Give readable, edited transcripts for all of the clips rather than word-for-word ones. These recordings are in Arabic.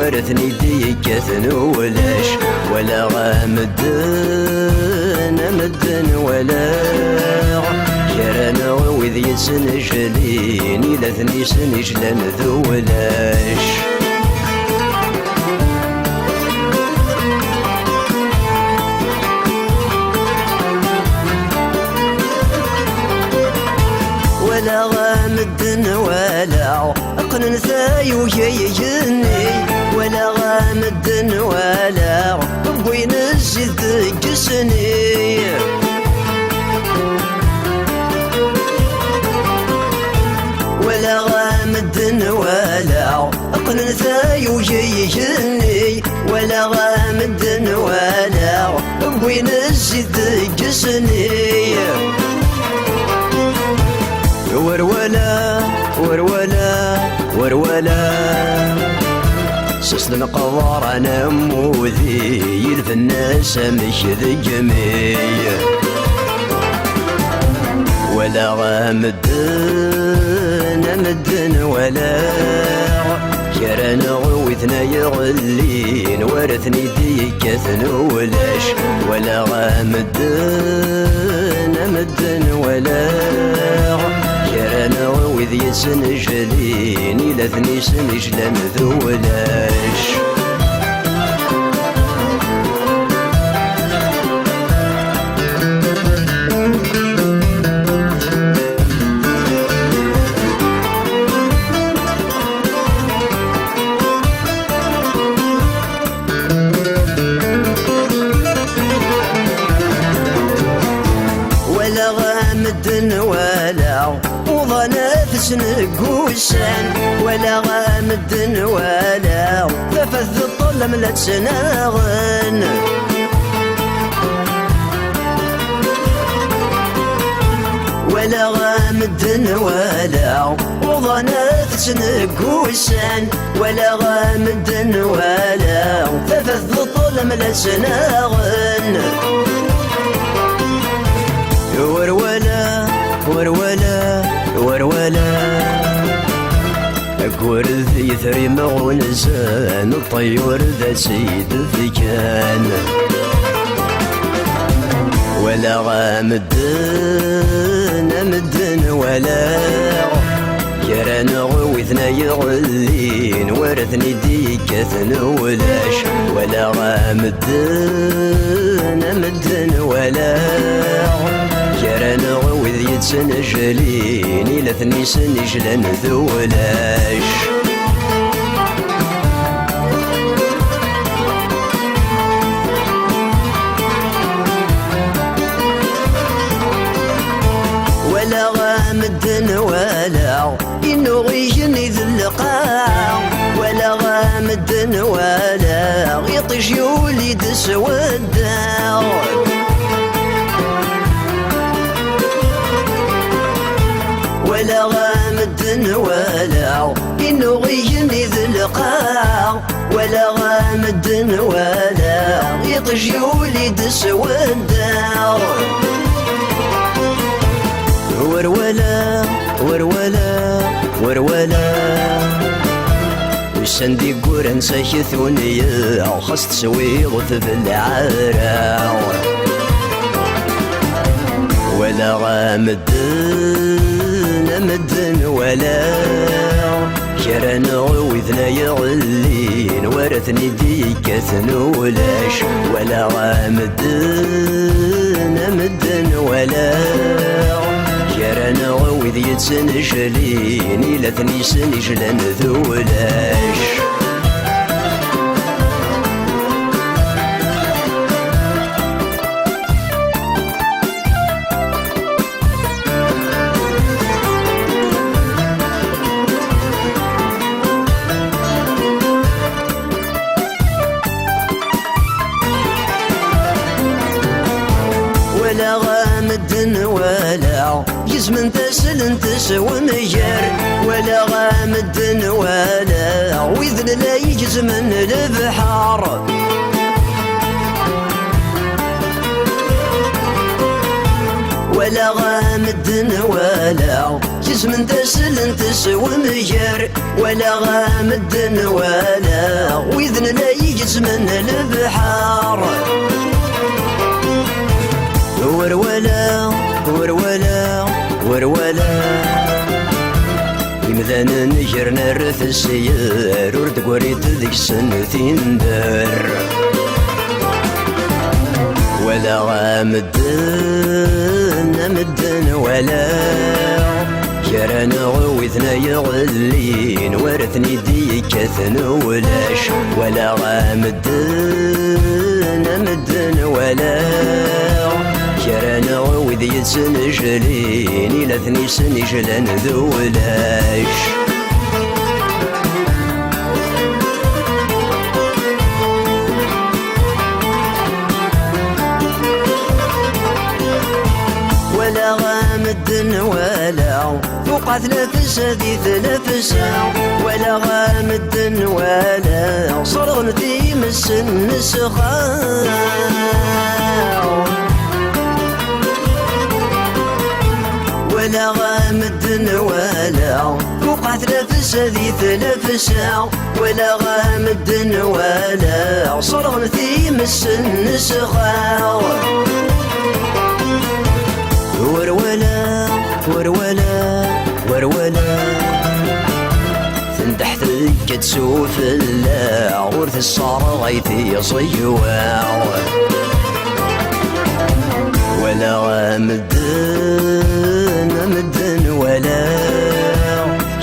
ورثني ديكة ولاش ولا غامدن مدن ولا كرانا وذ يسنجلين إلا ثني سنجلن ذولاش ولا غامدن ولا أقنن ثايو يجني ولا غامدن ولا بوين الزيد جسني ولا غامدن ولا أقنن ثايو يجني ولا غامدن ولا بوين الزيد جسني ورولا ورولا ورولا سسن قوار انا موذي يلف الناس مش ذي جميع ولا غامدن مدن ولا كران غوثنا يغلين ورثني ديكة ولاش ولا غامدن مدن ولا كرانا وذ يسنجلين إلا ثني سنجلن ذولاش ولا غامدن ولا وظنافس نقوسان ولا غامدن ولا ففذ الظلم لا تسناغن ولا غامدن ولا وظنافس نقوسان ولا غامدن ولا ففذ الظلم لا تسناغن ورولا ورولا ورولا أقورذ يثري مغنزان الطيور ذا سيد الذكان ولا غامدن مدن ولا كران غوثنا يغلين ورثني ديكة ولاش ولا غامدن مدن ولا كرانا وذ يتسنجلين إلا ثني سنجلن ذولاش ولا غامدن ولا إنو غيجني ذي اللقاع ولا غامدن ولا يطيش يوليد سودا ولا غامدن ولا إنو غيجني ذي اللقاع ولا غامدن ولا يطيش يوليد سودا ورولا ورولا ورولا وسندي قورن ساكثوني خاص تسويض في العراع ولا غامدن مدن ولا كران غوثنا يغلين ورثني ديكة ولاش ولا غامدن مدن ولا كرانا وذ يتسنجلين إلا ثني سنجلن ذولاش ولا غامدن ولا جسم تسل تسوى مجر ولا غامدن ولا وإذن لا يجزم البحر ولا غامدن ولا جسم تسل تسوى مجر ولا غامدن ولا وذن لا يجزمن البحار ورولا ورولا ورولا إمذان نجرنا رث السيار ورد قريت ذيك السنتين دار ولا غامدن ولا كران غوثنا يغلين ورثني ديكة ولاش ولا غامدن ولا كران غوث يتسنجلين إلا ثني سنجلان ذولاش ولا غامدن ولا فوقات نفس هذي ثنفسها ولا غامدن ولا صرغن في مس النسخة ولا غامدن ولا فوقات نفس هذي ثنفسها ولا غامدن ولا صرغن في مس النسخة ورولا ورولا ورولا تندحت كتسوف الله غورث الصار غيثي صيواع ولا غامدن ولا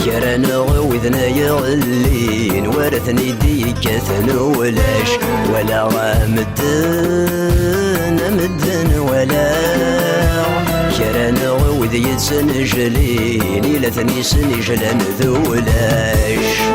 كران غوذنا يغلين ورثني ديكة ولاش ولا غامدن ولا كران غوذ يتسنجلين إلا ثني سنجلان ذولاش